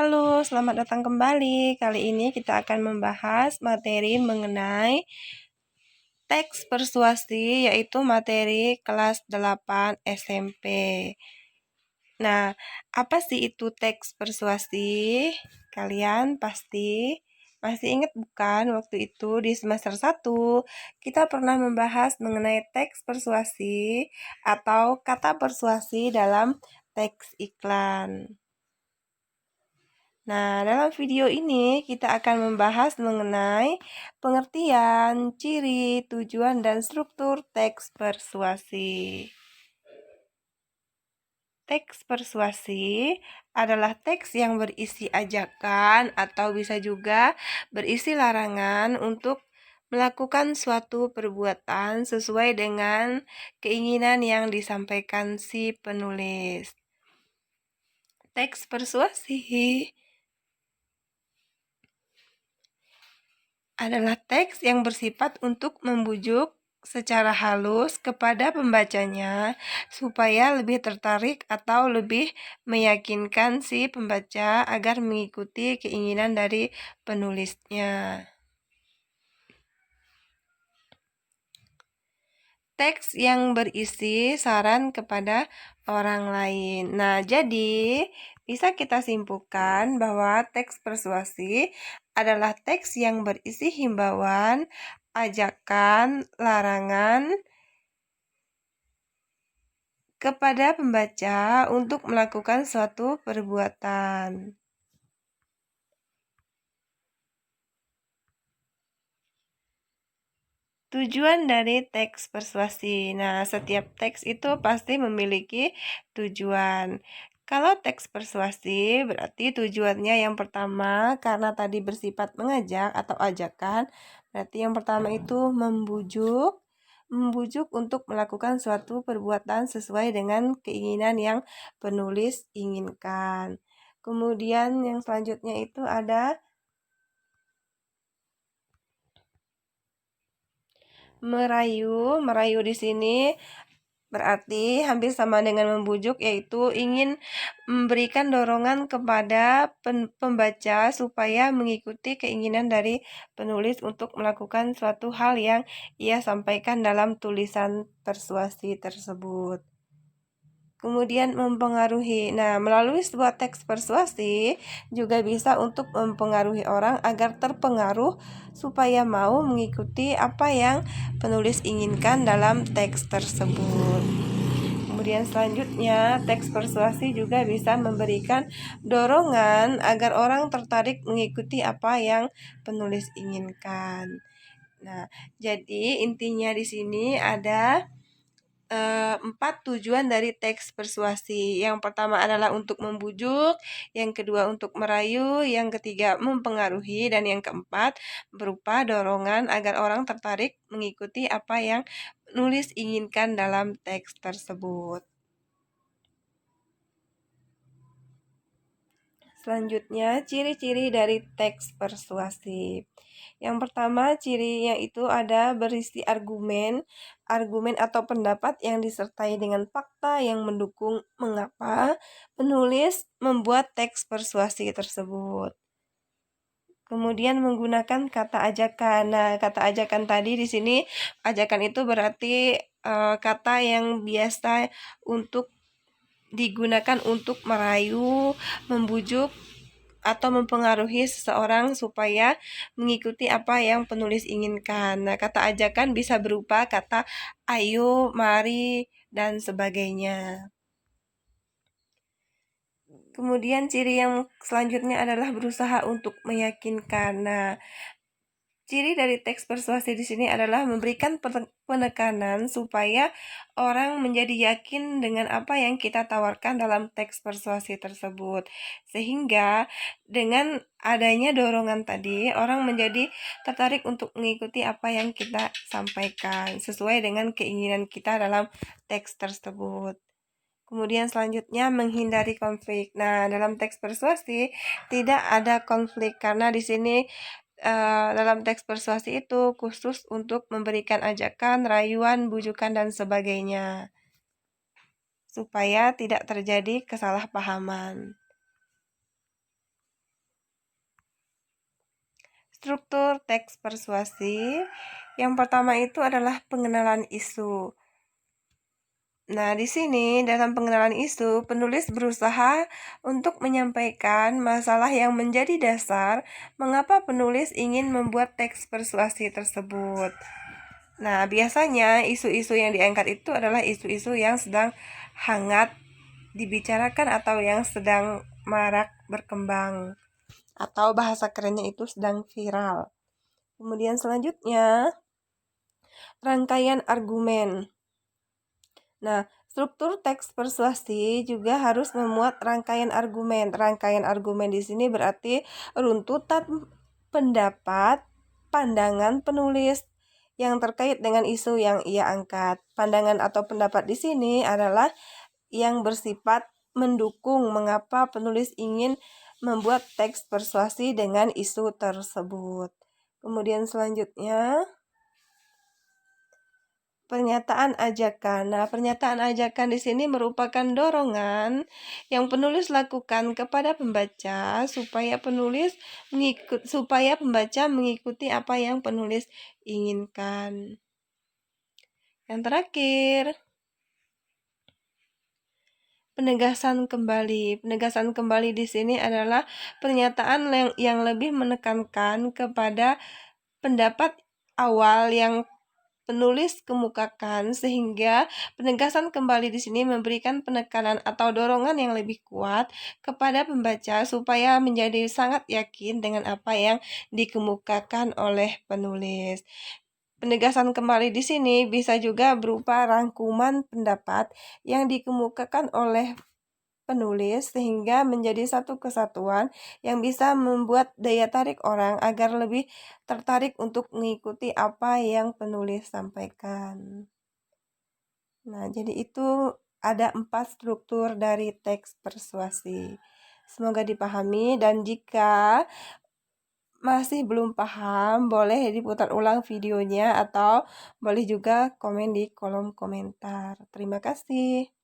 Halo, selamat datang kembali. Kali ini kita akan membahas materi mengenai teks persuasi, yaitu materi kelas 8 SMP. Nah, apa sih itu teks persuasi? Kalian pasti masih ingat bukan, waktu itu di semester 1 kita pernah membahas mengenai teks persuasi atau kata persuasi dalam teks iklan. Nah, dalam video ini kita akan membahas mengenai pengertian, ciri, tujuan, dan struktur teks persuasi. Teks persuasi adalah teks yang berisi ajakan atau bisa juga berisi larangan untuk melakukan suatu perbuatan sesuai dengan keinginan yang disampaikan si penulis. Teks persuasi adalah teks yang bersifat untuk membujuk secara halus kepada pembacanya supaya lebih tertarik atau lebih meyakinkan si pembaca agar mengikuti keinginan dari penulisnya. Teks yang berisi saran kepada orang lain. Nah, jadi bisa kita simpulkan bahwa teks persuasi adalah teks yang berisi himbauan, ajakan, larangan kepada pembaca untuk melakukan suatu perbuatan. Tujuan dari teks persuasi. Nah, setiap teks itu pasti memiliki tujuan. Kalau teks persuasi berarti tujuannya yang pertama karena tadi bersifat mengajak atau ajakan, berarti yang pertama itu membujuk untuk melakukan suatu perbuatan sesuai dengan keinginan yang penulis inginkan. Kemudian yang selanjutnya itu ada merayu. Merayu di sini berarti hampir sama dengan membujuk, yaitu ingin memberikan dorongan kepada pembaca supaya mengikuti keinginan dari penulis untuk melakukan suatu hal yang ia sampaikan dalam tulisan persuasi tersebut. Kemudian mempengaruhi. Nah, melalui sebuah teks persuasi juga bisa untuk mempengaruhi orang agar terpengaruh supaya mau mengikuti apa yang penulis inginkan dalam teks tersebut. Kemudian selanjutnya, teks persuasi juga bisa memberikan dorongan agar orang tertarik mengikuti apa yang penulis inginkan. Nah, jadi intinya di sini ada 4 tujuan dari teks persuasi. Yang pertama adalah untuk membujuk, yang kedua untuk merayu, yang ketiga mempengaruhi, dan yang keempat berupa dorongan agar orang tertarik mengikuti apa yang penulis inginkan dalam teks tersebut. Selanjutnya, ciri-ciri dari teks persuasi. Yang pertama, cirinya itu ada berisi argumen atau pendapat yang disertai dengan fakta yang mendukung mengapa penulis membuat teks persuasi tersebut. Kemudian menggunakan kata ajakan. Nah, kata ajakan tadi di sini, ajakan itu berarti kata yang biasa untuk digunakan untuk merayu, membujuk, atau mempengaruhi seseorang supaya mengikuti apa yang penulis inginkan. Nah, kata ajakan bisa berupa kata ayo, mari, dan sebagainya. Kemudian ciri yang selanjutnya adalah berusaha untuk meyakinkan. Nah, ciri dari teks persuasi di sini adalah memberikan penekanan supaya orang menjadi yakin dengan apa yang kita tawarkan dalam teks persuasi tersebut. Sehingga dengan adanya dorongan tadi, orang menjadi tertarik untuk mengikuti apa yang kita sampaikan sesuai dengan keinginan kita dalam teks tersebut. Kemudian selanjutnya menghindari konflik. Nah, dalam teks persuasi tidak ada konflik karena di sini dalam teks persuasi itu khusus untuk memberikan ajakan, rayuan, bujukan, dan sebagainya supaya tidak terjadi kesalahpahaman. struktur teks persuasi. Yang pertama itu adalah pengenalan isu. Nah, di sini dalam pengenalan isu, penulis berusaha untuk menyampaikan masalah yang menjadi dasar mengapa penulis ingin membuat teks persuasi tersebut. Nah, biasanya isu-isu yang diangkat itu adalah isu-isu yang sedang hangat dibicarakan atau yang sedang marak berkembang, atau bahasa kerennya itu sedang viral. Kemudian selanjutnya, rangkaian argumen. Nah, struktur teks persuasi juga harus memuat rangkaian argumen. Rangkaian argumen di sini berarti runtutan pendapat, pandangan penulis yang terkait dengan isu yang ia angkat. Pandangan atau pendapat di sini adalah yang bersifat mendukung mengapa penulis ingin membuat teks persuasi dengan isu tersebut. Kemudian selanjutnya, pernyataan ajakan. Nah, pernyataan ajakan di sini merupakan dorongan yang penulis lakukan kepada pembaca supaya pembaca mengikuti apa yang penulis inginkan. Yang terakhir, penegasan kembali. Penegasan kembali di sini adalah pernyataan yang lebih menekankan kepada pendapat awal yang penulis kemukakan, sehingga penegasan kembali di sini memberikan penekanan atau dorongan yang lebih kuat kepada pembaca supaya menjadi sangat yakin dengan apa yang dikemukakan oleh penulis. Penegasan kembali di sini bisa juga berupa rangkuman pendapat yang dikemukakan oleh penulis sehingga menjadi satu kesatuan yang bisa membuat daya tarik orang agar lebih tertarik untuk mengikuti apa yang penulis sampaikan. Nah, jadi itu ada 4 struktur dari teks persuasi. Semoga dipahami, dan jika masih belum paham, boleh diputar ulang videonya atau boleh juga komen di kolom komentar. Terima kasih.